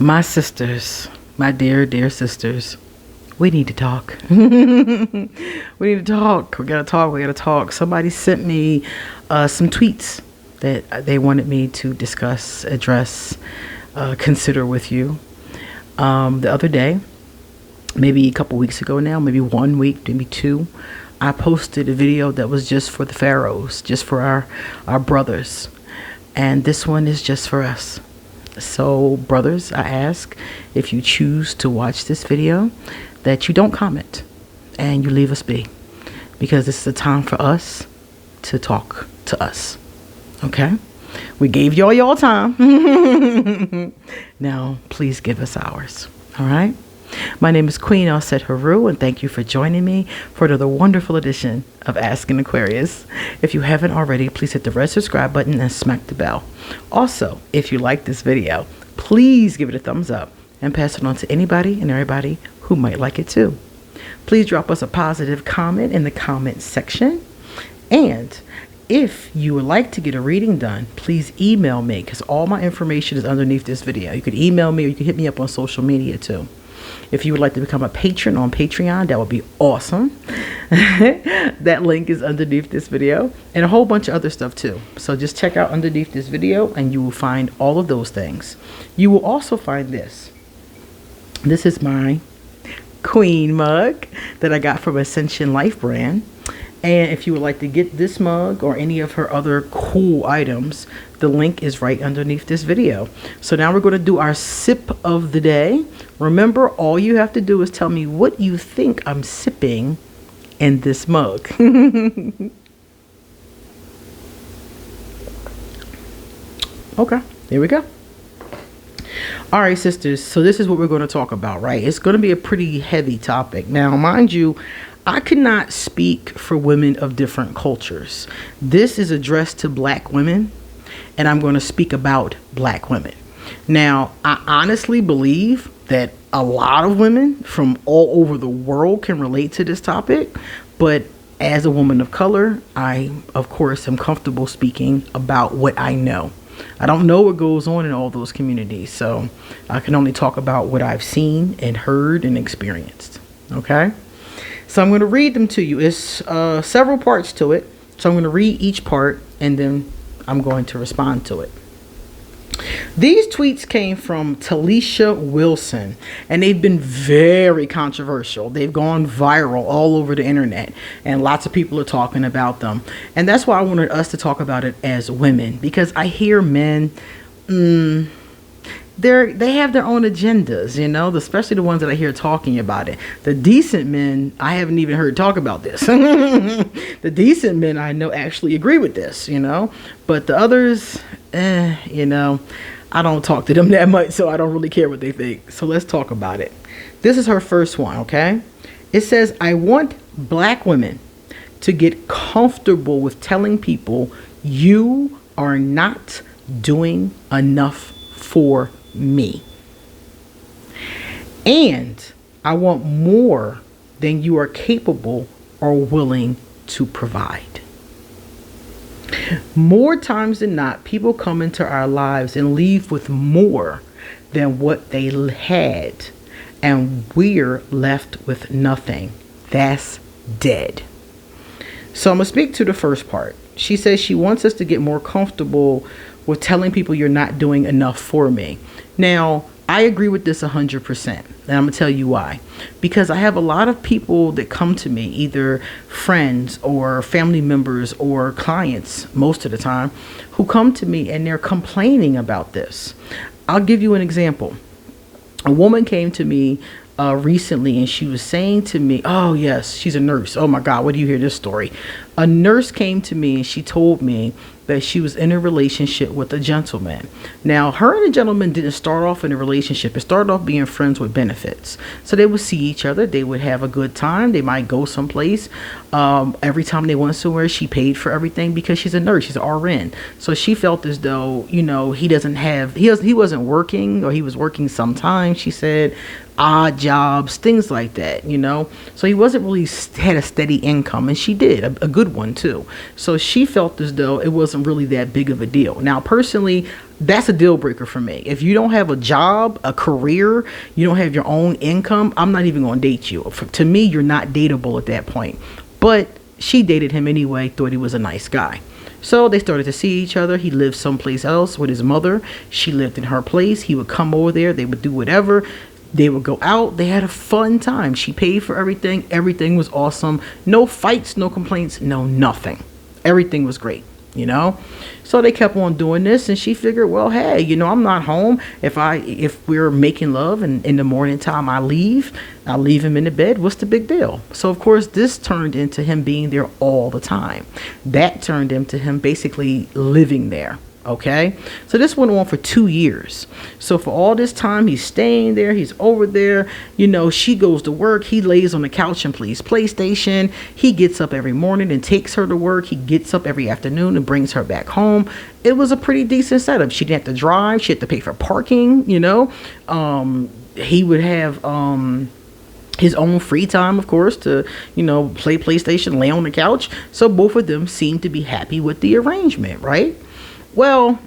My sisters, my dear, dear sisters, we need to talk. We need to talk. We gotta talk. We gotta talk. Somebody sent me some tweets that they wanted me to discuss, address, consider with you. The other day, maybe a couple weeks ago now, maybe 1 week, maybe two, I posted a video that was just for the pharaohs, just for our brothers. And this one is just for us. So brothers, I ask if you choose to watch this video that you don't comment and you leave us be, because this is a time for us to talk to us. Okay? We gave y'all time. Now, please give us ours. All right? My name is QueenAusetHeru, and thank you for joining me for another wonderful edition of Ask an Aquarius. If you haven't already, please hit the red subscribe button and smack the bell. Also, if you like this video, please give it a thumbs up and pass it on to anybody and everybody who might like it too. Please drop us a positive comment in the comment section. And if you would like to get a reading done, please email me, because all my information is underneath this video. You could email me or you can hit me up on social media too. If you would like to become a patron on Patreon, that would be awesome. That link is underneath this video, and a whole bunch of other stuff too. So just check out underneath this video and you will find all of those things. You will also find this. This is my Queen mug that I got from AscensionLife brand. And if you would like to get this mug or any of her other cool items, the link is right underneath this video. So now we're going to do our sip of the day. Remember, all you have to do is tell me what you think I'm sipping in this mug. Okay, here we go. All right, sisters. So this is what we're going to talk about, right? It's going to be a pretty heavy topic. Now, mind you, I could not speak for women of different cultures. This is addressed to black women, and I'm going to speak about black women. Now, I honestly believe that a lot of women from all over the world can relate to this topic, but as a woman of color, I, of course, am comfortable speaking about what I know. I don't know what goes on in all those communities, so I can only talk about what I've seen and heard and experienced. Okay? So I'm going to read them to you. It's several parts to it. So I'm going to read each part and then I'm going to respond to it. These tweets came from Talisha Wilson, and they've been very controversial. They've gone viral all over the internet, and lots of people are talking about them. And that's why I wanted us to talk about it as women, because I hear men, they have their own agendas, you know, especially the ones that I hear talking about it. The decent men, I haven't even heard talk about this. The decent men I know actually agree with this, you know, but the others, you know, I don't talk to them that much, so I don't really care what they think. So let's talk about it. This is her first one, okay? It says, I want black women to get comfortable with telling people you are not doing enough for me. And I want more than you are capable or willing to provide. More times than not, people come into our lives and leave with more than what they had, and we're left with nothing. That's dead. So I'm going to speak to the first part. She says she wants us to get more comfortable with telling people you're not doing enough for me. Now, I agree with this 100%, and I'm gonna tell you why. Because I have a lot of people that come to me, either friends or family members or clients most of the time, who come to me and they're complaining about this. I'll give you an example. A woman came to me recently, and she was saying to me, oh yes, she's a nurse. Oh my God, what do you hear this story? A nurse came to me and she told me that she was in a relationship with a gentleman. Now, her and the gentleman didn't start off in a relationship. It started off being friends with benefits. So they would see each other. They would have a good time. They might go someplace. Every time they went somewhere, she paid for everything because she's a nurse. She's an RN. So she felt as though, you know, he wasn't working, or he was working sometimes, she said, odd jobs, things like that, you know. So he wasn't really had a steady income, and she did a good good one too. So she felt as though it wasn't really that big of a deal. Now, personally, that's a deal breaker for me. If you don't have a job, a career, you don't have your own income, I'm not even going to date you. To me, you're not dateable at that point. But she dated him anyway, thought he was a nice guy. So they started to see each other. He lived someplace else with his mother. She lived in her place. He would come over there. They would do whatever. They would go out. They had a fun time. She paid for everything. Everything was awesome. No fights, no complaints, no nothing. Everything was great, you know? So they kept on doing this, and she figured, well, hey, you know, I'm not home. If we're making love and in the morning time I'll leave him in the bed. What's the big deal? So of course this turned into him being there all the time. That turned into him basically living there. Okay, so this went on for 2 years. So for all this time, he's staying there, he's over there, you know, she goes to work, he lays on the couch and plays PlayStation. He gets up every morning and takes her to work. He gets up every afternoon and brings her back home. It was a pretty decent setup. She didn't have to drive, she had to pay for parking, you know. He would have his own free time, of course, to, you know, play PlayStation, lay on the couch. So both of them seemed to be happy with the arrangement, right? Well,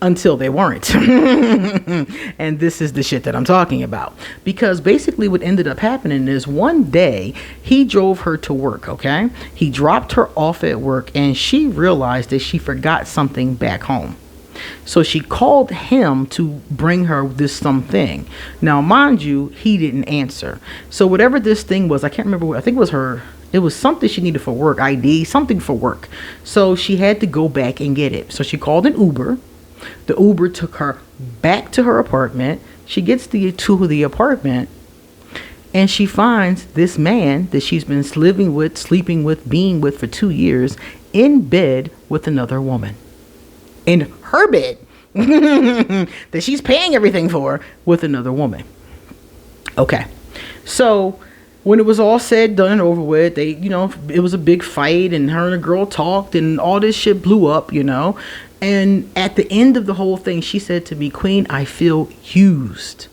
until they weren't. And this is the shit that I'm talking about. Because basically what ended up happening is one day he drove her to work, okay? He dropped her off at work and she realized that she forgot something back home. So she called him to bring her this something. Now, mind you, he didn't answer. So whatever this thing was, I can't remember what, I think it was something she needed for work, ID, something for work. So she had to go back and get it. So she called an Uber. The Uber took her back to her apartment. She gets to the apartment and she finds this man that she's been living with, sleeping with, being with for 2 years in bed with another woman. In her bed that she's paying everything for with another woman. Okay. So when it was all said, done, and over with, they, you know, it was a big fight and her and the girl talked and all this shit blew up, you know. And at the end of the whole thing, she said to me, Queen, I feel used.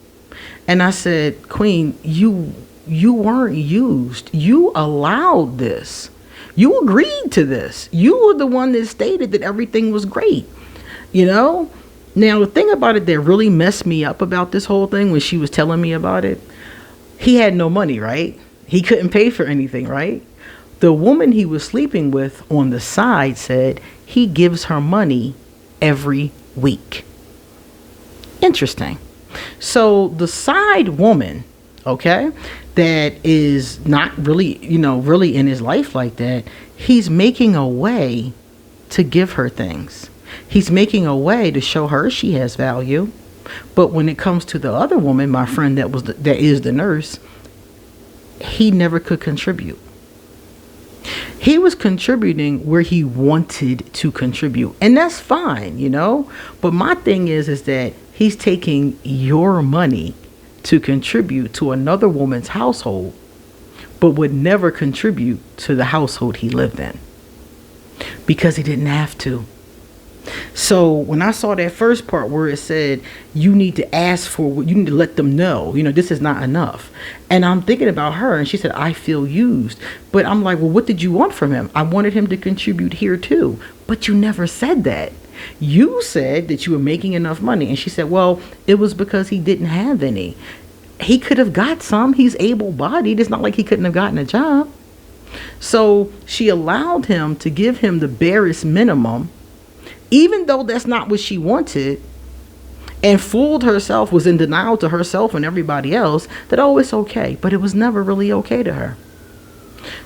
And I said, Queen, you weren't used. You allowed this. You agreed to this. You were the one that stated that everything was great, you know. Now, the thing about it that really messed me up about this whole thing when she was telling me about it, he had no money, right? He couldn't pay for anything, right? The woman he was sleeping with on the side said he gives her money every week. Interesting. So the side woman, okay, that is not really, you know, really in his life like that, he's making a way to give her things. He's making a way to show her she has value. But when it comes to the other woman, my friend that is the nurse, he never could contribute. He was contributing where he wanted to contribute, and that's fine, you know. But my thing is that he's taking your money to contribute to another woman's household, but would never contribute to the household he lived in because he didn't have to. So when I saw that first part where it said you need to ask for, you need to let them know, you know, this is not enough. And I'm thinking about her and she said, I feel used. But I'm like, well, what did you want from him? I wanted him to contribute here too. But you never said that. You said that you were making enough money. And she said, well, it was because he didn't have any. He could have got some. He's able-bodied. It's not like he couldn't have gotten a job. So she allowed him to give him the barest minimum, even though that's not what she wanted, and fooled herself, was in denial to herself and everybody else that, oh, it's okay. But it was never really okay to her.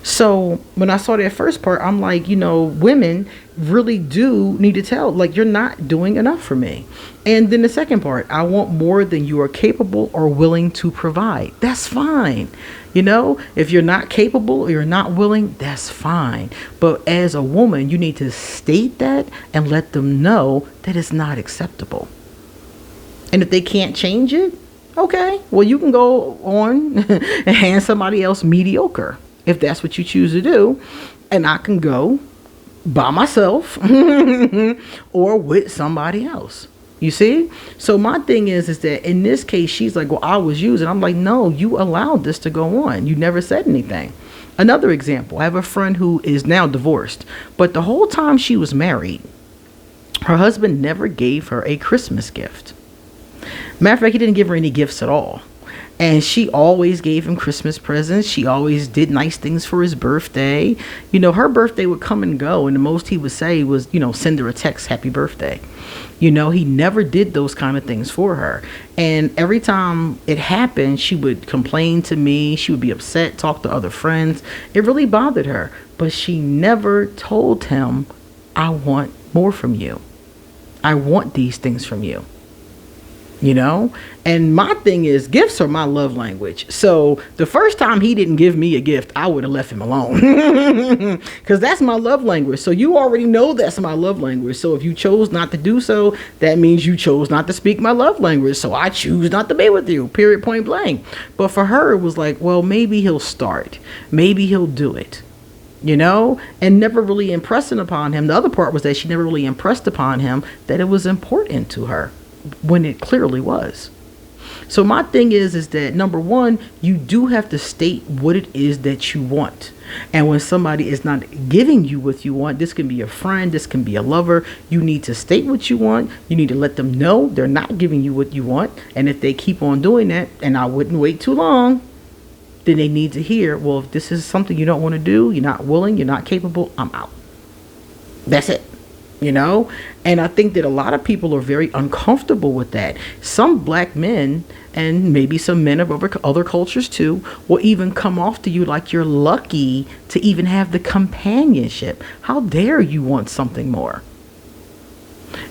So when I saw that first part, I'm like, you know, women really do need to tell, like, you're not doing enough for me. And then the second part, I want more than you are capable or willing to provide. That's fine. You know, if you're not capable or you're not willing, that's fine. But as a woman, you need to state that and let them know that it's not acceptable. And if they can't change it, okay, well, you can go on and hand somebody else mediocre if that's what you choose to do. And I can go by myself or with somebody else. You see? So my thing is that in this case, she's like, well, I was used. And I'm like, no, you allowed this to go on. You never said anything. Another example, I have a friend who is now divorced, but the whole time she was married, her husband never gave her a Christmas gift. Matter of fact, he didn't give her any gifts at all. And she always gave him Christmas presents. She always did nice things for his birthday. You know, her birthday would come and go, and the most he would say was, you know, send her a text, happy birthday. You know, he never did those kind of things for her. And every time it happened, she would complain to me. She would be upset, talk to other friends. It really bothered her. But she never told him, I want more from you. I want these things from you. You know, and my thing is, gifts are my love language. So the first time he didn't give me a gift, I would have left him alone because that's my love language. So you already know that's my love language. So if you chose not to do so, that means you chose not to speak my love language. So I choose not to be with you, period, point blank. But for her, it was like, well, maybe he'll start. Maybe he'll do it. You know, and never really impressing upon him. The other part was that she never really impressed upon him that it was important to her, when it clearly was. So my thing is that number one, you do have to state what it is that you want. And when somebody is not giving you what you want, this can be a friend, this can be a lover, you need to state what you want. You need to let them know they're not giving you what you want. And if they keep on doing that, and I wouldn't wait too long, then they need to hear, well, if this is something you don't want to do, you're not willing, you're not capable, I'm out. That's it. You know, and I think that a lot of people are very uncomfortable with that. Some black men, and maybe some men of other cultures too, will even come off to you like you're lucky to even have the companionship. How dare you want something more?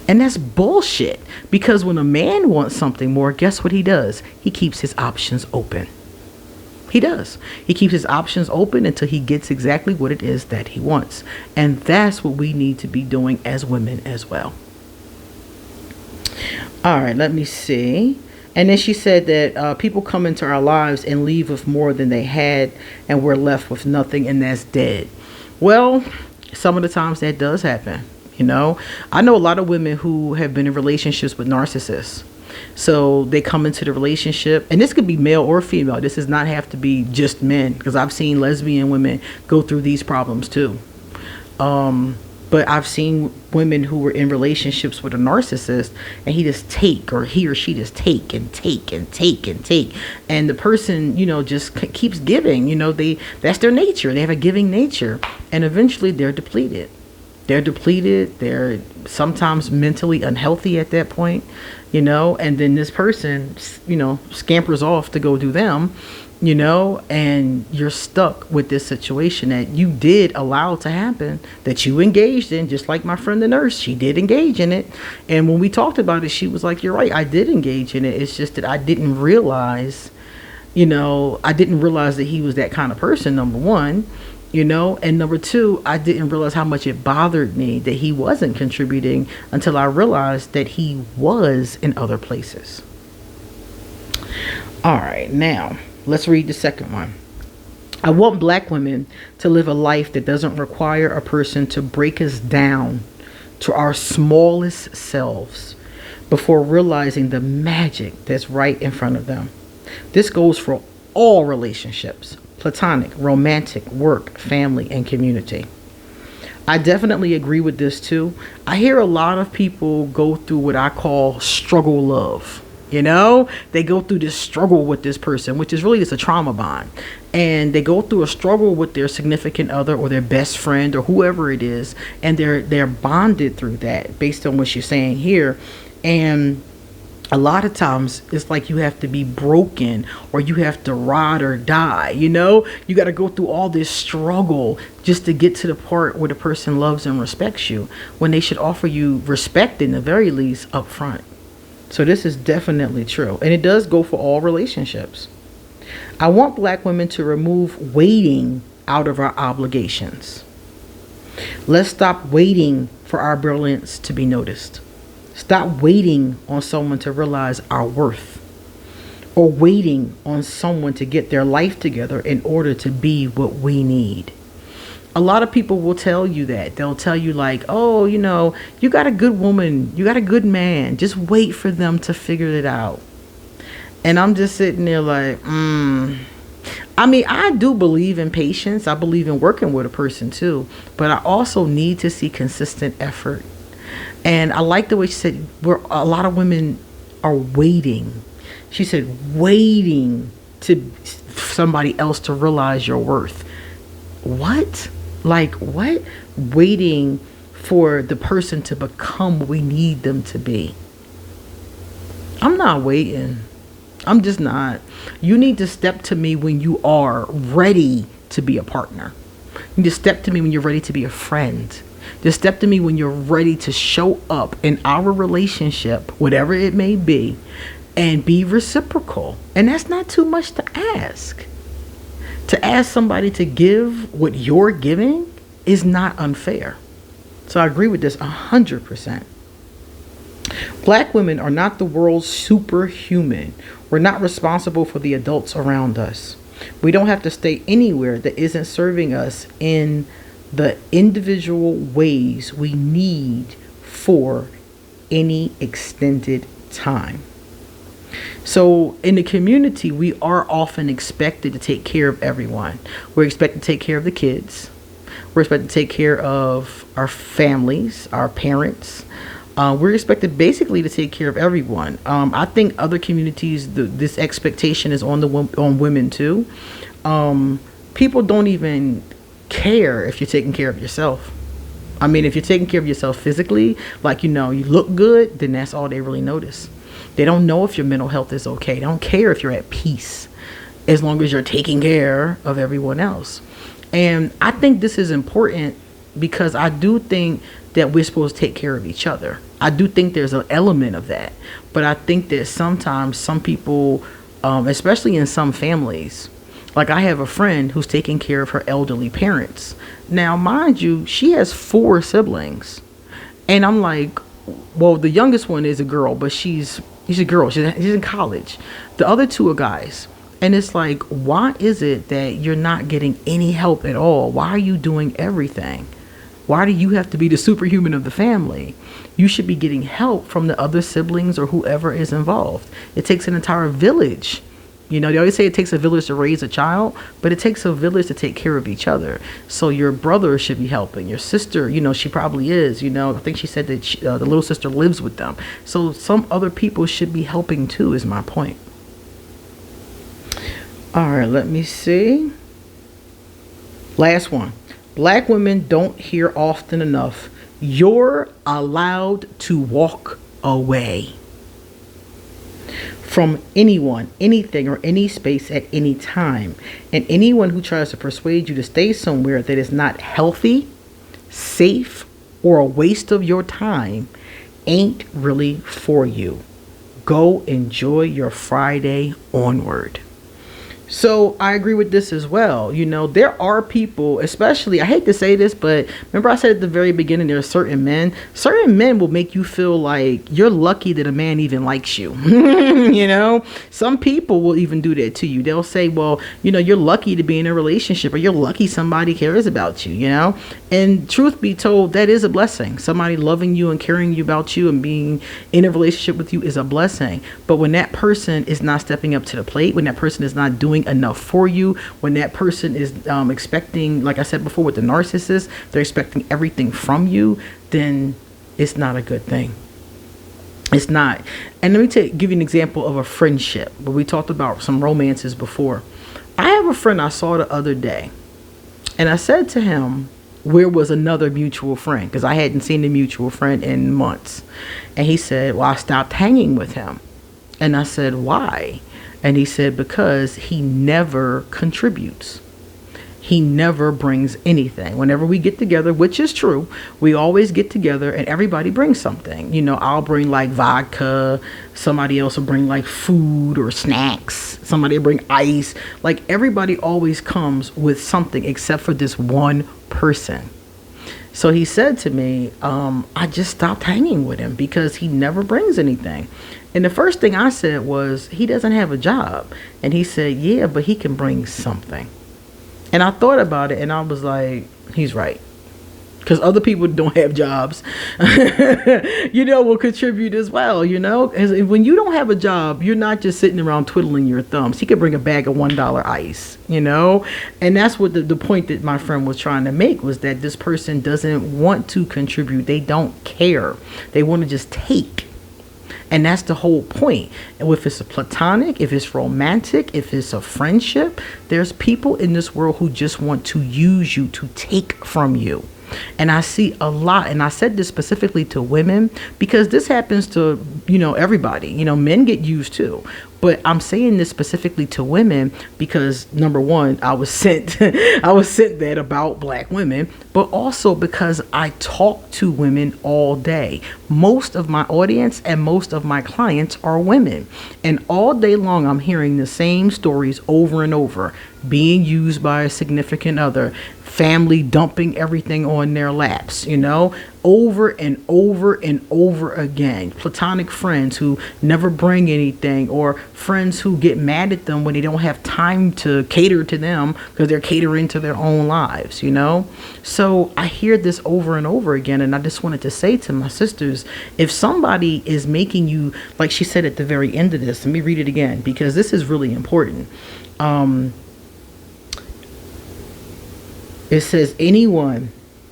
And that's bullshit, because when a man wants something more, guess what he does? He keeps his options open. He does. He keeps his options open until he gets exactly what it is that he wants. And that's what we need to be doing as women as well. All right, let me see. And then she said that people come into our lives and leave with more than they had, and we're left with nothing, and that's dead. Well, some of the times that does happen. You know, I know a lot of women who have been in relationships with narcissists. So they come into the relationship, and this could be male or female. This does not have to be just men, because I've seen lesbian women go through these problems too. But I've seen women who were in relationships with a narcissist, and he or she just take and take and take and take. And the person, you know, just keeps giving. You know, that's their nature. They have a giving nature, and eventually they're depleted. They're sometimes mentally unhealthy at that point, you know, and then this person, you know, scampers off to go do them, you know, and you're stuck with this situation that you did allow to happen, that you engaged in, just like my friend the nurse. She did engage in it. And when we talked about it, she was like, you're right, I did engage in it. It's just that I didn't realize, you know, that he was that kind of person, number one. You know, and number two, I didn't realize how much it bothered me that he wasn't contributing until I realized that he was in other places. All right, now let's read the second one. I want black women to live a life that doesn't require a person to break us down to our smallest selves before realizing the magic that's right in front of them. This goes for all relationships. Platonic, romantic, work, family, and community. I definitely agree with this too. I hear a lot of people go through what I call struggle love. You know, they go through this struggle with this person, which is really just a trauma bond. And they go through a struggle with their significant other or their best friend or whoever it is. And they're bonded through that based on what you're saying here. And a lot of times it's like you have to be broken or you have to ride or die. You know, you got to go through all this struggle just to get to the part where the person loves and respects you, when they should offer you respect in the very least up front. So this is definitely true. And it does go for all relationships. I want black women to remove waiting out of our obligations. Let's stop waiting for our brilliance to be noticed. Stop waiting on someone to realize our worth, or waiting on someone to get their life together in order to be what we need. A lot of people will tell you that. They'll tell you like, oh, you know, you got a good woman, you got a good man, just wait for them to figure it out. And I'm just sitting there like, I I mean, I do believe in patience. I believe in working with a person too, but I also need to see consistent effort. And I like the way she said, where a lot of women are waiting. She said, waiting to somebody else to realize your worth. What? Like what? Waiting for the person to become what we need them to be. I'm not waiting. I'm just not. You need to step to me when you are ready to be a partner. You need to step to me when you're ready to be a friend. Just step to me when you're ready to show up in our relationship, whatever it may be, and be reciprocal. And that's not too much to ask. To ask somebody to give what you're giving is not unfair. So I agree with this 100%. Black women are not the world's superhuman. We're not responsible for the adults around us. We don't have to stay anywhere that isn't serving us in the individual ways we need for any extended time. So in the community, we are often expected to take care of everyone. We're expected to take care of the kids. We're expected to take care of our families, our parents. We're expected basically to take care of everyone. I think other communities, this expectation is on women too. People don't even care if you're taking care of yourself. I mean, if you're taking care of yourself physically, like, you look good, then that's all they really notice. They don't know if your mental health is okay. They don't care if you're at peace, as long as you're taking care of everyone else. And I think this is important because I do think that we're supposed to take care of each other. I do think there's an element of that. But I think that sometimes some people, especially in some families, like I have a friend who's taking care of her elderly parents. Now, mind you, she has 4 siblings. And I'm like, well, the youngest one is a girl, but she's a girl. She's in college. The other 2 are guys. And it's like, why is it that you're not getting any help at all? Why are you doing everything? Why do you have to be the superhuman of the family? You should be getting help from the other siblings or whoever is involved. It takes an entire village. They always say it takes a village to raise a child, but it takes a village to take care of each other. So your brother should be helping. Your sister, she probably is. I think she said that the little sister lives with them. So some other people should be helping too, is my point. All right, let me see. Last one. Black women don't hear often enough, you're allowed to walk away from anyone, anything, or any space at any time. And anyone who tries to persuade you to stay somewhere that is not healthy, safe, or a waste of your time ain't really for you. Go enjoy your Friday onward. So I agree with this as well. There are people, especially, I hate to say this, but remember I said at the very beginning, there are certain men will make you feel like you're lucky that a man even likes you. Some people will even do that to you. They'll say, well, you're lucky to be in a relationship, or you're lucky somebody cares about you, and truth be told, that is a blessing. Somebody loving you and caring about you and being in a relationship with you is a blessing. But when that person is not stepping up to the plate, when that person is not doing enough for you, when that person is expecting, like I said before with the narcissist, they're expecting everything from you, then it's not a good thing. It's not. And let me give you an example of a friendship, but we talked about some romances before. I have a friend I saw the other day, and I said to him, where was another mutual friend? Because I hadn't seen the mutual friend in months. And he said, well, I stopped hanging with him. And I said, why? And he said, because he never contributes. He never brings anything. Whenever we get together, which is true, we always get together and everybody brings something. I'll bring like vodka. Somebody else will bring like food or snacks. Somebody will bring ice. Like everybody always comes with something except for this one person. So he said to me, I just stopped hanging with him because he never brings anything. And the first thing I said was, he doesn't have a job. And he said, yeah, but he can bring something. And I thought about it and I was like, he's right. because other people don't have jobs, will contribute as well, As when you don't have a job, you're not just sitting around twiddling your thumbs. He could bring a bag of $1 ice, and that's what the point that my friend was trying to make, was that this person doesn't want to contribute. They don't care. They want to just take. And that's the whole point. And if it's a platonic, if it's romantic, if it's a friendship, there's people in this world who just want to use you, to take from you. And I see a lot, and I said this specifically to women, because this happens to, everybody. Men get used too. But I'm saying this specifically to women because, number one, I was sent that about black women, but also because I talk to women all day. Most of my audience and most of my clients are women. And all day long, I'm hearing the same stories over and over. Being used by a significant other, family dumping everything on their laps, over and over and over again. Platonic friends who never bring anything, or friends who get mad at them when they don't have time to cater to them because they're catering to their own lives, So I hear this over and over again, and I just wanted to say to my sisters, if somebody is making you, like she said at the very end of this, let me read it again because this is really important. It says, anyone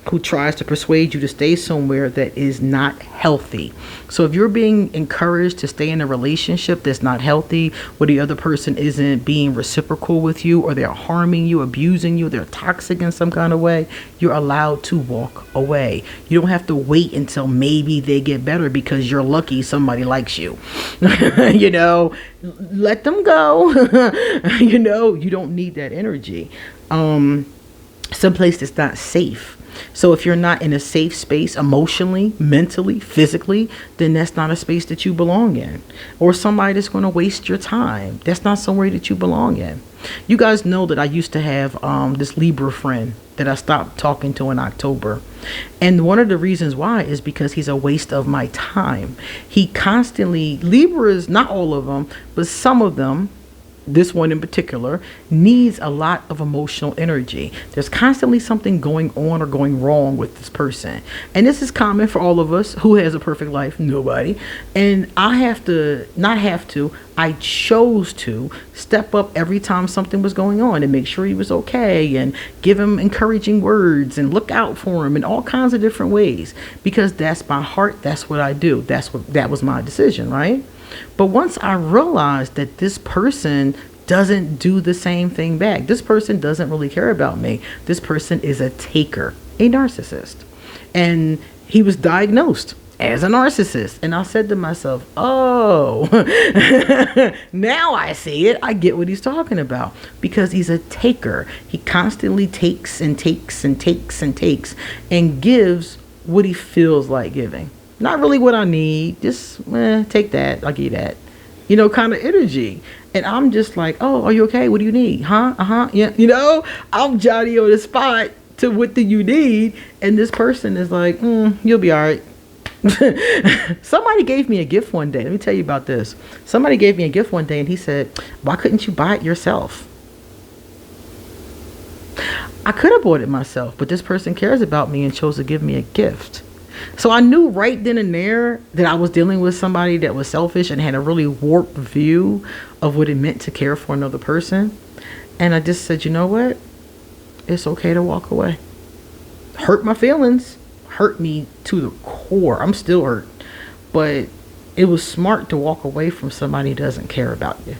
who tries to persuade you to stay somewhere that is not healthy. So if you're being encouraged to stay in a relationship that's not healthy, where the other person isn't being reciprocal with you, or they're harming you, abusing you, they're toxic in some kind of way, you're allowed to walk away. You don't have to wait until maybe they get better because you're lucky somebody likes you. Let them go. You don't need that energy. Someplace that's not safe. So if you're not in a safe space emotionally, mentally, physically, then that's not a space that you belong in. Or somebody that's going to waste your time. That's not somewhere that you belong in. You guys know that I used to have this Libra friend that I stopped talking to in October. And one of the reasons why is because he's a waste of my time. He constantly, Libras, not all of them, but some of them, this one in particular, needs a lot of emotional energy. There's constantly something going on or going wrong with this person. And this is common for all of us. Who has a perfect life? Nobody. And I chose to step up every time something was going on and make sure he was okay and give him encouraging words and look out for him in all kinds of different ways, because that's my heart. That's what I do. That was my decision, right? But once I realized that this person doesn't do the same thing back, this person doesn't really care about me, this person is a taker, a narcissist. And he was diagnosed as a narcissist. And I said to myself, oh, now I see it. I get what he's talking about, because he's a taker. He constantly takes and takes and takes and takes and gives what he feels like giving. Not really what I need. Just take that. I'll give you that. Kind of energy. And I'm just like, oh, are you okay? What do you need? Huh? Yeah. I'm Johnny on the spot to what do you need? And this person is like, you'll be all right. Somebody gave me a gift one day. Let me tell you about this. Somebody gave me a gift one day and he said, why couldn't you buy it yourself? I could have bought it myself, but this person cares about me and chose to give me a gift. So I knew right then and there that I was dealing with somebody that was selfish and had a really warped view of what it meant to care for another person. And I just said, you know what? It's okay to walk away. Hurt my feelings. Hurt me to the core. I'm still hurt. But it was smart to walk away from somebody who doesn't care about you.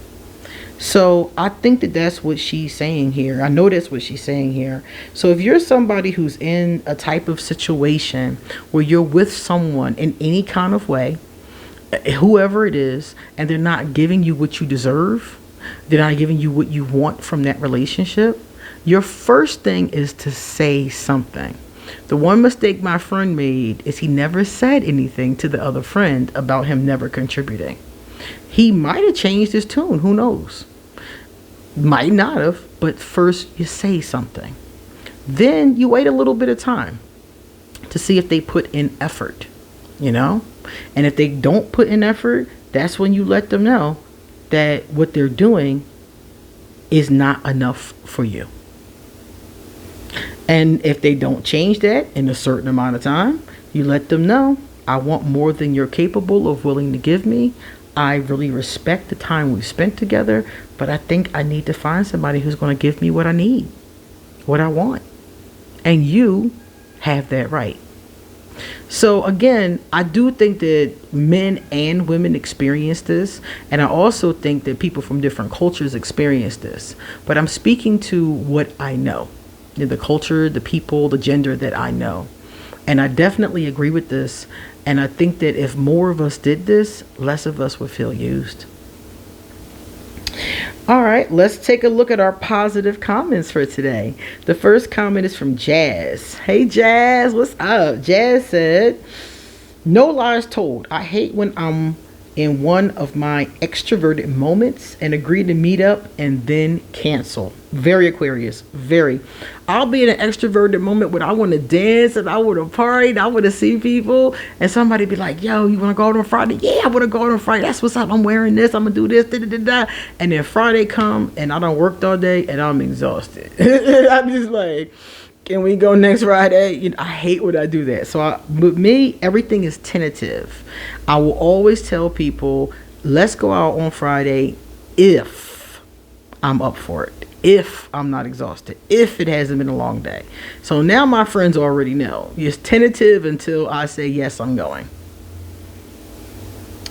So I think that that's what she's saying here. I know that's what she's saying here. So if you're somebody who's in a type of situation where you're with someone in any kind of way, whoever it is, and they're not giving you what you deserve, they're not giving you what you want from that relationship, your first thing is to say something. The one mistake my friend made is he never said anything to the other friend about him never contributing. He might have changed his tune. Who knows? Might not have. But first you say something. Then you wait a little bit of time to see if they put in effort, And if they don't put in effort, that's when you let them know that what they're doing is not enough for you. And if they don't change that in a certain amount of time, you let them know, I want more than you're capable of willing to give me. I really respect the time we've spent together, but I think I need to find somebody who's going to give me what I need, what I want. And you have that right. So again, I do think that men and women experience this. And I also think that people from different cultures experience this. But I'm speaking to what I know. The culture, the people, the gender that I know. And I definitely agree with this. And I think that if more of us did this, less of us would feel used. All right, let's take a look at our positive comments for today. The first comment is from Jazz. Hey, Jazz, what's up? Jazz said, no lies told. I hate when I'm in one of my extroverted moments and agree to meet up and then cancel. Very Aquarius, very. I'll be in an extroverted moment when I want to dance and I want to party and I want to see people, and somebody be like, yo, you want to go out on Friday? Yeah, I want to go out on Friday. That's what's up. I'm wearing this. I'm going to do this. Da, da, da, da. And then Friday come and I done worked all day and I'm exhausted. I'm just like, can we go next Friday? You know, I hate when I do that. So with me, everything is tentative. I will always tell people, let's go out on Friday if I'm up for it. If I'm not exhausted. If it hasn't been a long day. So now my friends already know. It's tentative until I say, yes, I'm going.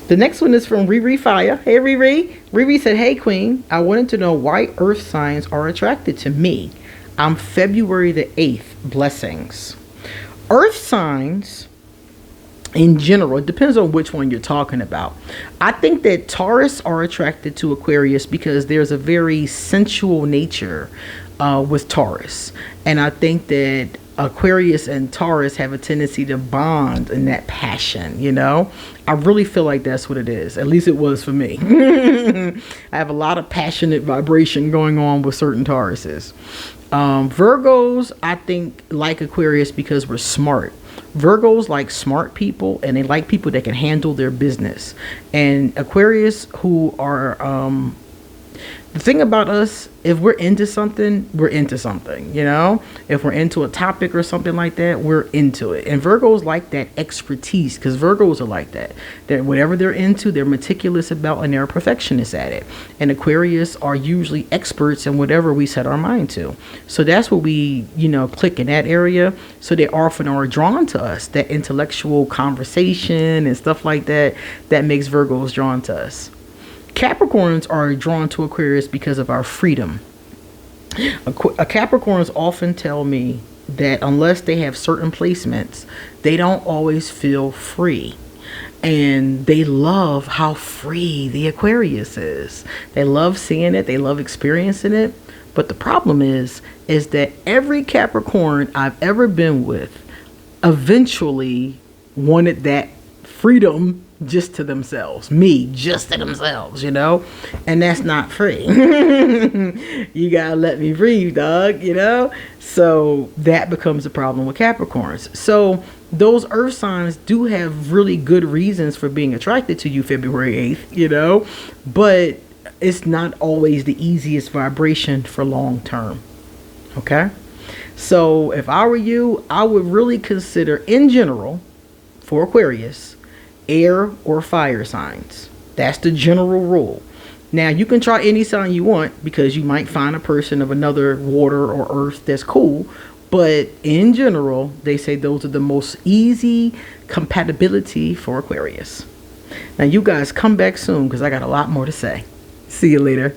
The next one is from Riri Fire. Hey, Riri. Riri said, hey, Queen. I wanted to know why earth signs are attracted to me. I'm February the 8th. Blessings. Earth signs, in general, it depends on which one you're talking about. I think that Taurus are attracted to Aquarius because there's a very sensual nature with Taurus. And I think that Aquarius and Taurus have a tendency to bond in that passion, you know? I really feel like that's what it is. At least it was for me. I have a lot of passionate vibration going on with certain Tauruses. Virgos, I think, like Aquarius because we're smart. Virgos like smart people, and they like people that can handle their business. And Aquarius, who are the thing about us, if we're into something, we're into something, you know? If we're into a topic or something like that, we're into it. And Virgos like that expertise, because Virgos are like that. That whatever they're into, they're meticulous about, and they're perfectionists at it. And Aquarius are usually experts in whatever we set our mind to. So that's what we, you know, click in that area. So they often are drawn to us. That intellectual conversation and stuff like that, that makes Virgos drawn to us. Capricorns are drawn to Aquarius because of our freedom. Capricorns often tell me that unless they have certain placements, they don't always feel free. And they love how free the Aquarius is. They love seeing it. They love experiencing it. But the problem is that every Capricorn I've ever been with eventually wanted that freedom just to themselves, just to themselves, you know, and that's not free. You gotta let me breathe, dog, you know. So that becomes a problem with Capricorns. So those earth signs do have really good reasons for being attracted to you February 8th, you know, but it's not always the easiest vibration for long term. Okay, so if I were you, I would really consider, in general, for Aquarius, air or fire signs. That's the general rule. Now you can try any sign you want, because you might find a person of another water or earth that's cool, but in general they say those are the most easy compatibility for Aquarius. Now you guys come back soon, because I got a lot more to say. See you later.